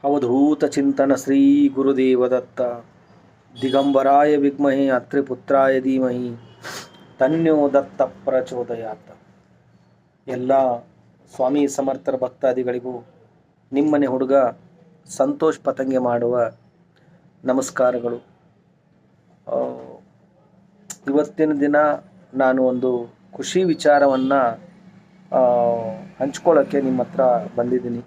ಅವಧೂತ ಚಿಂತನ ಶ್ರೀ ಗುರುದೇವದತ್ತ ದಿಗಂಬರಾಯ ವಿದ್ಮಹೇ ಅತ್ರಿಪುತ್ರಾಯ ಧೀಮಹಿ ತನ್ಯೋ ದತ್ತ ಪ್ರಚೋದಯಾತ್. ಎಲ್ಲ ಸ್ವಾಮಿ ಸಮರ್ಥರ ಭಕ್ತಾದಿಗಳಿಗೂ ನಿಮ್ಮನೆ ಹುಡುಗ ಸಂತೋಷ್ ಪತಂಗೆ ಮಾಡುವ ನಮಸ್ಕಾರಗಳು. ಇವತ್ತಿನ ದಿನ ನಾನು ಒಂದು ಖುಷಿ ವಿಚಾರವನ್ನು ಹಂಚ್ಕೊಳ್ಳೋಕ್ಕೆ ನಿಮ್ಮ ಹತ್ರ ಬಂದಿದ್ದೀನಿ.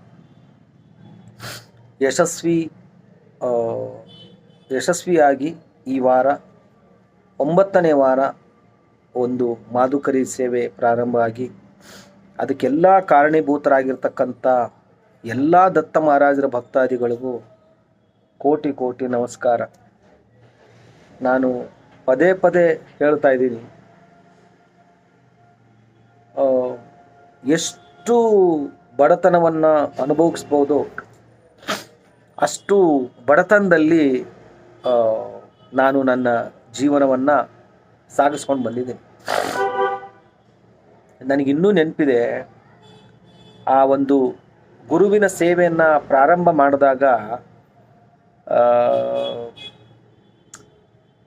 ಯಶಸ್ವಿಯಾಗಿ ಈ ವಾರ 9ನೇ ವಾರ ಒಂದು ಮಾಧುಕರಿ ಸೇವೆ ಪ್ರಾರಂಭ ಆಗಿ ಅದಕ್ಕೆಲ್ಲ ಕಾರಣೀಭೂತರಾಗಿರ್ತಕ್ಕಂಥ ಎಲ್ಲ ದತ್ತ ಮಹಾರಾಜರ ಭಕ್ತಾದಿಗಳಿಗೂ ಕೋಟಿ ಕೋಟಿ ನಮಸ್ಕಾರ. ನಾನು ಪದೇ ಪದೇ ಹೇಳ್ತಾ ಇದ್ದೀನಿ, ಎಷ್ಟು ಬಡತನವನ್ನು ಅನುಭವಿಸ್ಬೋದು ಅಷ್ಟು ಬಡತನದಲ್ಲಿ ನಾನು ನನ್ನ ಜೀವನವನ್ನು ಸಾಗಿಸ್ಕೊಂಡು ಬಂದಿದ್ದೀನಿ. ನನಗಿನ್ನೂ ನೆನಪಿದೆ, ಆ ಒಂದು ಗುರುವಿನ ಸೇವೆಯನ್ನು ಪ್ರಾರಂಭ ಮಾಡಿದಾಗ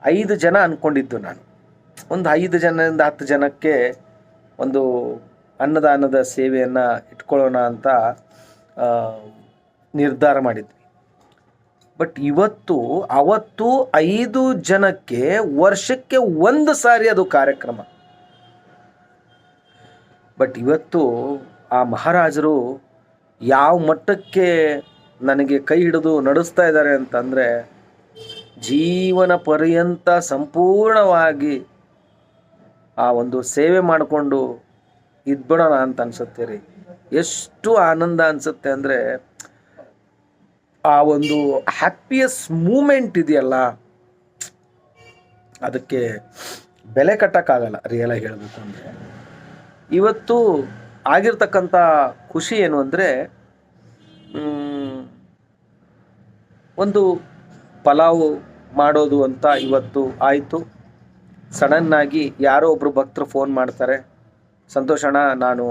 5 ಜನ ಅಂದ್ಕೊಂಡಿದ್ದು ನಾನು. ಒಂದು 5 ಜನರಿಂದ 10 ಜನಕ್ಕೆ ಒಂದು ಅನ್ನದಾನದ ಸೇವೆಯನ್ನು ಇಟ್ಕೊಳ್ಳೋಣ ಅಂತ ನಿರ್ಧಾರ ಮಾಡಿದ್ವಿ. ಬಟ್ ಅವತ್ತು 5 ಜನಕ್ಕೆ ವರ್ಷಕ್ಕೆ 1 ಸಾರಿ ಅದು ಕಾರ್ಯಕ್ರಮ. ಬಟ್ ಇವತ್ತು ಆ ಮಹಾರಾಜರು ಯಾವ ಮಟ್ಟಕ್ಕೆ ನನಗೆ ಕೈ ಹಿಡಿದು ನಡೆಸ್ತಾ ಇದ್ದಾರೆ ಅಂತಂದರೆ, ಜೀವನ ಪರ್ಯಂತ ಸಂಪೂರ್ಣವಾಗಿ ಆ ಒಂದು ಸೇವೆ ಮಾಡಿಕೊಂಡು ಇದ್ಬಿಡೋಣ ಅಂತ ಅನ್ಸುತ್ತೆ ರೀ. ಎಷ್ಟು ಆನಂದ ಅನಿಸುತ್ತೆ ಅಂದರೆ, ಆ ಒಂದು ಹ್ಯಾಪಿಯೆಸ್ಟ್ ಮೂಮೆಂಟ್ ಇದೆಯಲ್ಲ, ಅದಕ್ಕೆ ಬೆಲೆ ಕಟ್ಟಕ್ಕಾಗಲ್ಲ ರಿಯಲಾಗಿ ಹೇಳಬೇಕು ಅಂದರೆ. ಇವತ್ತು ಆಗಿರ್ತಕ್ಕಂಥ ಖುಷಿ ಏನು ಅಂದರೆ, ಒಂದು ಪಲಾವು ಮಾಡೋದು ಅಂತ ಇವತ್ತು ಆಯಿತು. ಸಡನ್ನಾಗಿ ಯಾರೋ ಒಬ್ಬರು ಭಕ್ತರು ಫೋನ್ ಮಾಡ್ತಾರೆ, ಸಂತೋಷಣ್ಣ ನಾನು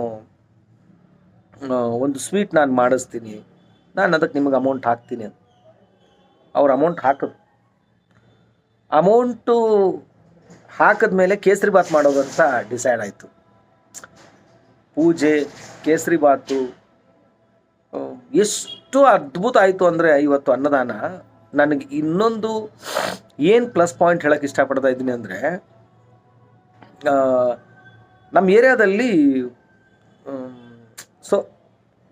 ಒಂದು ಸ್ವೀಟ್ ನಾನು ಮಾಡಿಸ್ತೀನಿ, ನಾನು ಅದಕ್ಕೆ ನಿಮಗೆ ಅಮೌಂಟ್ ಹಾಕ್ತೀನಿ ಅಂತ. ಅವ್ರು ಅಮೌಂಟ್ ಹಾಕಿದ ಮೇಲೆ ಕೇಸರಿ ಬಾತ್ ಮಾಡೋದಂತ ಡಿಸೈಡ್ ಆಯಿತು. ಪೂಜೆ, ಕೇಸರಿ ಬಾತು ಎಷ್ಟು ಅದ್ಭುತ ಆಯಿತು ಅಂದರೆ, ಇವತ್ತು ಅನ್ನದಾನ ನನಗೆ ಇನ್ನೊಂದು ಏನು ಪ್ಲಸ್ ಪಾಯಿಂಟ್ ಹೇಳೋಕ್ಕೆ ಇಷ್ಟಪಡ್ತಾ ಇದ್ದೀನಿ ಅಂದರೆ, ನಮ್ಮ ಏರಿಯಾದಲ್ಲಿ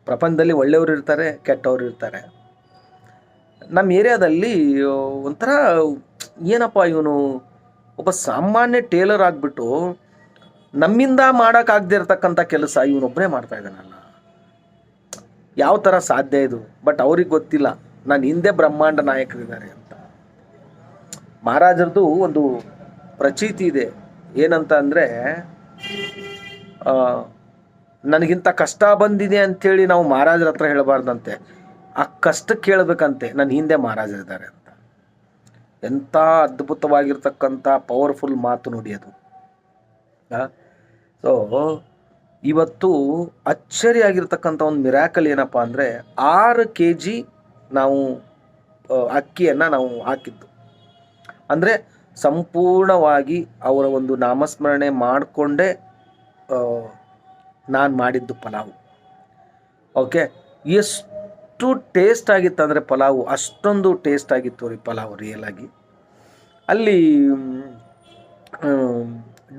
ಪ್ರಪಂಚದಲ್ಲಿ ಒಳ್ಳೆಯವರು ಇರ್ತಾರೆ, ಕೆಟ್ಟವರು ಇರ್ತಾರೆ. ನಮ್ಮ ಏರಿಯಾದಲ್ಲಿ ಒಂಥರ ಏನಪ್ಪ ಇವನು ಒಬ್ಬ ಸಾಮಾನ್ಯ ಟೇಲರ್ ಆಗಿಬಿಟ್ಟು ನಮ್ಮಿಂದ ಮಾಡೋಕ್ಕಾಗದೇ ಇರತಕ್ಕಂಥ ಕೆಲಸ ಇವನೊಬ್ಬನೇ ಮಾಡ್ತಾ ಇದ್ದಾನಲ್ಲ, ಯಾವ ಥರ ಸಾಧ್ಯ ಇದು? ಬಟ್ ಅವ್ರಿಗೆ ಗೊತ್ತಿಲ್ಲ ನಾನು ಹಿಂದೆ ಬ್ರಹ್ಮಾಂಡ ನಾಯಕರಿದ್ದಾರೆ ಅಂತ. ಮಹಾರಾಜರದು ಒಂದು ಪ್ರಚೀತಿ ಇದೆ, ಏನಂತ ಅಂದರೆ, ನನಗಿಂತ ಕಷ್ಟ ಬಂದಿದೆ ಅಂಥೇಳಿ ನಾವು ಮಹಾರಾಜರ ಹತ್ರ ಹೇಳಬಾರ್ದಂತೆ, ಆ ಕಷ್ಟಕ್ಕೆ ಹೇಳಬೇಕಂತೆ ನನ್ನ ಹಿಂದೆ ಮಹಾರಾಜರಿದ್ದಾರೆ ಅಂತ. ಎಂಥ ಅದ್ಭುತವಾಗಿರ್ತಕ್ಕಂಥ ಪವರ್ಫುಲ್ ಮಾತು ನೋಡಿ ಅದು. ಸೊ ಇವತ್ತು ಅಚ್ಚರಿಯಾಗಿರ್ತಕ್ಕಂಥ ಒಂದು ಮಿರಾಕಲ್ ಏನಪ್ಪ ಅಂದರೆ, 6 kg ನಾವು ಅಕ್ಕಿಯನ್ನು ನಾವು ಹಾಕಿದ್ದು. ಅಂದರೆ ಸಂಪೂರ್ಣವಾಗಿ ಅವರ ಒಂದು ನಾಮಸ್ಮರಣೆ ಮಾಡಿಕೊಂಡೇ ನಾನು ಮಾಡಿದ್ದು ಪಲಾವು. ಓಕೆ, ಎಷ್ಟು ಟೇಸ್ಟ್ ಆಗಿತ್ತು ಅಂದರೆ ಪಲಾವು, ಅಷ್ಟೊಂದು ಟೇಸ್ಟ್ ಆಗಿತ್ತು ರೀ ಪಲಾವು ರಿಯಲಾಗಿ. ಅಲ್ಲಿ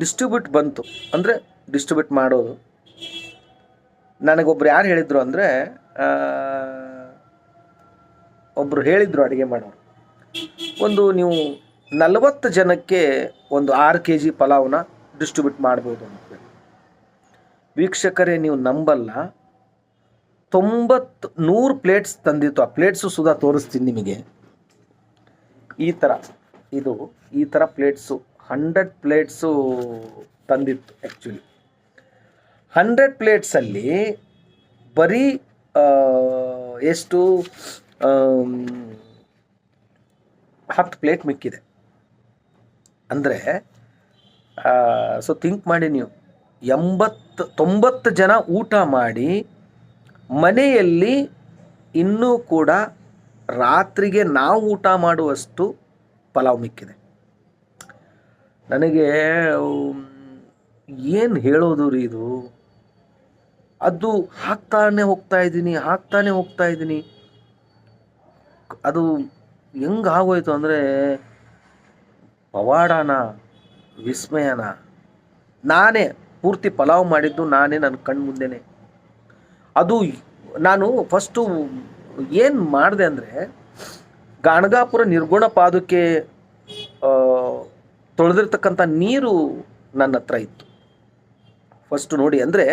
ಡಿಸ್ಟ್ರಿಬ್ಯೂಟ್ ಬಂತು, ಅಂದರೆ ಡಿಸ್ಟ್ರಿಬ್ಯೂಟ್ ಮಾಡೋದು. ನನಗೊಬ್ರು ಯಾರು ಹೇಳಿದರು ಅಂದರೆ, ಒಬ್ಬರು ಹೇಳಿದರು ಅಡುಗೆ ಮಾಡೋರು, ಒಂದು ನೀವು 40 ಜನಕ್ಕೆ ಒಂದು 6 kg ಪಲಾವ್ನ ಡಿಸ್ಟ್ರಿಬ್ಯೂಟ್ ಮಾಡ್ಬೋದು ಅಂತ. ವೀಕ್ಷಕರೇ, ನೀವು ನಂಬಲ್ಲ, 100 ಪ್ಲೇಟ್ಸ್ ತಂದಿತ್ತು. ಆ ಪ್ಲೇಟ್ಸು ಸುಧಾ ತೋರಿಸ್ತೀನಿ ನಿಮಗೆ. ಈ ಥರ ಪ್ಲೇಟ್ಸು 100 ಪ್ಲೇಟ್ಸು ತಂದಿತ್ತು. ಆ್ಯಕ್ಚುಲಿ 100 ಪ್ಲೇಟ್ಸಲ್ಲಿ ಬರೀ ಎಷ್ಟು 10 ಪ್ಲೇಟ್ ಮಿಕ್ಕಿದೆ. ಅಂದರೆ ಸೊ ಥಿಂಕ್ ಮಾಡಿ ನೀವು, 90 ಜನ ಊಟ ಮಾಡಿ ಮನೆಯಲ್ಲಿ ಇನ್ನೂ ಕೂಡ ರಾತ್ರಿಗೆ ನಾವು ಊಟ ಮಾಡುವಷ್ಟು ಪಲಾವ್ ಮಿಕ್ಕಿದೆ. ನನಗೆ ಏನು ಹೇಳೋದು ರೀ ಇದು. ಅದು ಹಾಕ್ತಾನೆ ಹೋಗ್ತಾ ಇದ್ದೀನಿ. ಅದು ಹೆಂಗೆ ಆಗೋಯ್ತು ಅಂದರೆ ಪವಾಡನ, ವಿಸ್ಮಯನ. ನಾನೇ ಪೂರ್ತಿ ಪಲಾವ್ ಮಾಡಿದ್ದು ನಾನೇ, ನನ್ನ ಕಣ್ಣು ಮುಂದೆನೆ. ಅದು ನಾನು ಫಸ್ಟು ಏನು ಮಾಡಿದೆ ಅಂದರೆ, ಗಾಣಗಾಪುರ ನಿರ್ಗುಣ ಪಾದುಕೆ ತೊಳೆದಿರ್ತಕ್ಕಂಥ ನೀರು ನನ್ನ ಹತ್ರ ಇತ್ತು. ಫಸ್ಟು ನೋಡಿ, ಅಂದರೆ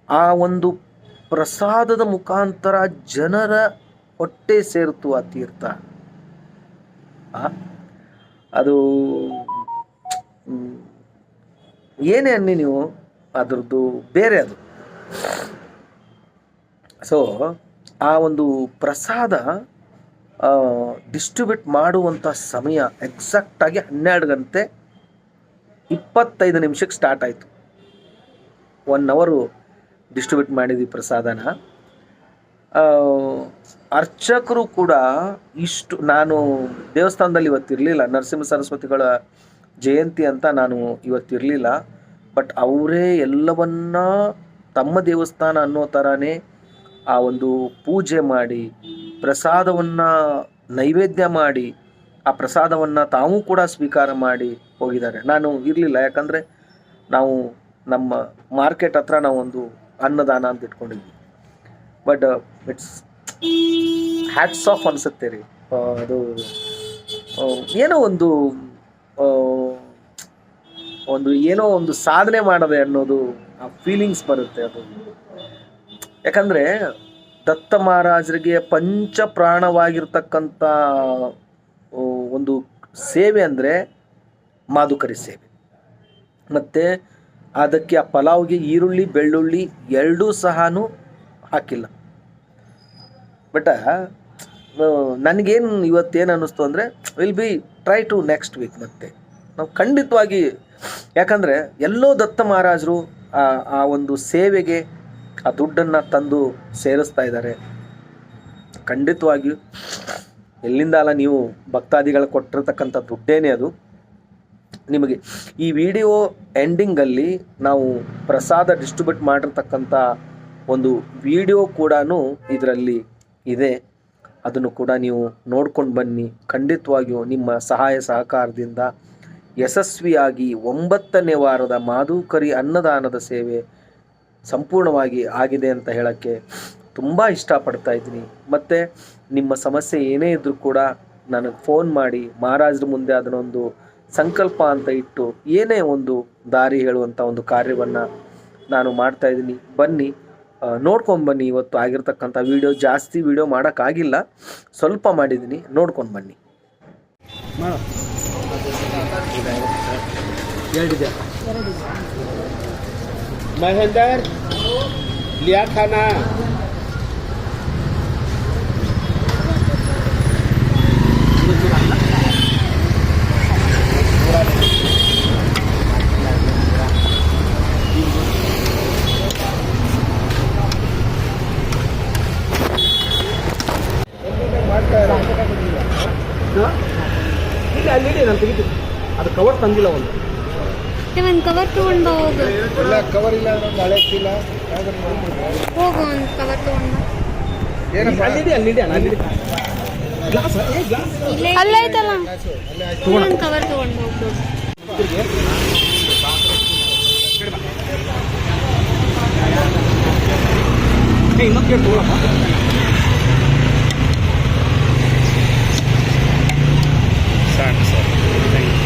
ಆ ಒಂದು ಪ್ರಸಾದದ ಮುಖಾಂತರ ಜನರ ಹೊಟ್ಟೆ ಸೇರಿತು ಆ ತೀರ್ಥ. ಅದು ಏನೇ ಅನ್ನಿ ನೀವು, ಅದರದ್ದು ಬೇರೆ ಅದು. ಸೊ ಆ ಒಂದು ಪ್ರಸಾದ ಡಿಸ್ಟ್ರಿಬ್ಯೂಟ್ ಮಾಡುವಂಥ ಸಮಯ ಎಕ್ಸಾಕ್ಟಾಗಿ 12 ಗಂಟೆ 25 ನಿಮಿಷಕ್ಕೆ ಸ್ಟಾರ್ಟ್ ಆಯಿತು. 1 ಅವರು ಡಿಸ್ಟ್ರಿಬ್ಯೂಟ್ ಮಾಡಿದ್ವಿ ಪ್ರಸಾದನ. ಅರ್ಚಕರು ಕೂಡ ಇಷ್ಟು, ನಾನು ದೇವಸ್ಥಾನದಲ್ಲಿ ಇವತ್ತಿರಲಿಲ್ಲ, ನರಸಿಂಹ ಸರಸ್ವತಿಗಳ ಜಯಂತಿ ಅಂತ ನಾನು ಇವತ್ತಿರಲಿಲ್ಲ. ಬಟ್ ಅವರೇ ಎಲ್ಲವನ್ನ ತಮ್ಮ ದೇವಸ್ಥಾನ ಅನ್ನೋ ಥರನೇ ಆ ಒಂದು ಪೂಜೆ ಮಾಡಿ, ಪ್ರಸಾದವನ್ನು ನೈವೇದ್ಯ ಮಾಡಿ, ಆ ಪ್ರಸಾದವನ್ನು ತಾವು ಕೂಡ ಸ್ವೀಕಾರ ಮಾಡಿ ಹೋಗಿದ್ದಾರೆ. ನಾನು ಇರಲಿಲ್ಲ, ಯಾಕಂದರೆ ನಾವು ನಮ್ಮ ಮಾರ್ಕೆಟ್ ಹತ್ರ ನಾವೊಂದು ಅನ್ನದಾನ ಅಂತ ಇಟ್ಕೊಂಡಿದ್ವಿ. ಬಟ್ ಇಟ್ಸ್ ಹ್ಯಾಟ್ಸ್ ಆಫ್ ಅನಿಸುತ್ತೆ ರೀ. ಅದು ಏನೋ ಏನೋ ಒಂದು ಸಾಧನೆ ಮಾಡದೆ ಅನ್ನೋದು ಆ ಫೀಲಿಂಗ್ಸ್ ಬರುತ್ತೆ. ಅದು ಯಾಕಂದರೆ ದತ್ತ ಮಹಾರಾಜರಿಗೆ ಪಂಚ ಪ್ರಾಣವಾಗಿರ್ತಕ್ಕಂಥ ಒಂದು ಸೇವೆ ಅಂದರೆ ಮಾಧುಕರಿ ಸೇವೆ. ಮತ್ತು ಅದಕ್ಕೆ ಆ ಪಲಾವ್ಗೆ ಈರುಳ್ಳಿ ಬೆಳ್ಳುಳ್ಳಿ ಎರಡೂ ಸಹ ಹಾಕಿಲ್ಲ. ಬಟ್ ನನಗೇನು ಇವತ್ತೇನು ಅನ್ನಿಸ್ತು ಅಂದರೆ, will be try to next week. ಮತ್ತೆ ನಾವು ಖಂಡಿತವಾಗಿ, ಯಾಕಂದರೆ ಎಲ್ಲೋ ದತ್ತ ಮಹಾರಾಜರು ಆ ಒಂದು ಸೇವೆಗೆ ಆ ದುಡ್ಡನ್ನು ತಂದು ಸೇರಿಸ್ತಾ ಇದ್ದಾರೆ. ಖಂಡಿತವಾಗಿಯೂ ಎಲ್ಲಿಂದ ಅಲ್ಲ, ನೀವು ಭಕ್ತಾದಿಗಳು ಕೊಟ್ಟಿರ್ತಕ್ಕಂಥ ದುಡ್ಡೇನೆ ಅದು. ನಿಮಗೆ ಈ ವಿಡಿಯೋ ಎಂಡಿಂಗಲ್ಲಿ ನಾವು ಪ್ರಸಾದ ಡಿಸ್ಟ್ರಿಬ್ಯೂಟ್ ಮಾಡಿರ್ತಕ್ಕಂಥ ಒಂದು ವಿಡಿಯೋ ಕೂಡ ಇದರಲ್ಲಿ ಇದೆ. ಅದನ್ನು ಕೂಡ ನೀವು ನೋಡ್ಕೊಂಡು ಬನ್ನಿ. ಖಂಡಿತವಾಗಿಯೂ ನಿಮ್ಮ ಸಹಾಯ ಸಹಕಾರದಿಂದ ಯಶಸ್ವಿಯಾಗಿ 9ನೇ ವಾರದ ಮಾಧುಕರಿ ಅನ್ನದಾನದ ಸೇವೆ ಸಂಪೂರ್ಣವಾಗಿ ಆಗಿದೆ ಅಂತ ಹೇಳೋಕ್ಕೆ ತುಂಬ ಇಷ್ಟಪಡ್ತಾ ಇದ್ದೀನಿ. ಮತ್ತು ನಿಮ್ಮ ಸಮಸ್ಯೆ ಏನೇ ಇದ್ದರೂ ಕೂಡ ನನಗೆ ಫೋನ್ ಮಾಡಿ, ಮಹಾರಾಜರ ಮುಂದೆ ಅದನ್ನೊಂದು ಸಂಕಲ್ಪ ಅಂತ ಇಟ್ಟು ಏನೇ ಒಂದು ದಾರಿ ಹೇಳುವಂಥ ಒಂದು ಕಾರ್ಯವನ್ನು ನಾನು ಮಾಡ್ತಾಯಿದ್ದೀನಿ. ಬನ್ನಿ, ನೋಡ್ಕೊಂಡು ಬನ್ನಿ. ಇವತ್ತು ಆಗಿರ್ತಕ್ಕಂಥ ವಿಡಿಯೋ ಜಾಸ್ತಿ ವಿಡಿಯೋ ಮಾಡೋಕ್ಕಾಗಿಲ್ಲ, ಸ್ವಲ್ಪ ಮಾಡಿದ್ದೀನಿ, ನೋಡ್ಕೊಂಡು ಬನ್ನಿ. ಮಹೇಂದರ್ ಲಿಯಾ ಖಾನಾ ಅಲ್ಲಿ ನಾನು ತೆಗಿತೀನಿ. ಅದು ಕವರ್ ತಂದಿಲ್ಲ, ಒಂದು ಕವರ್ ತಗೊಂಡ್ ಬಾ. ಹೋಗು, ಇಲ್ಲ ಕವರ್ ಇಲ್ಲ, ಹಳೆ ಚೀಲ ಹೋಗು, ಒಂದು ಕವರ್ ತಗೊಂಡ್ ಬಾ. ಅಲ್ಲೈತಲ್ಲ, ಒಂದು ಕವರ್ ತಗೊಂಡ್ ಹೋಗ್ಬೋದು. ಇನ್ನೊಂದು ಕೇಳಿ ತಗೊಳಪ್ಪ. ಸಾಕು ಸರ್, ಥ್ಯಾಂಕ್ ಯು.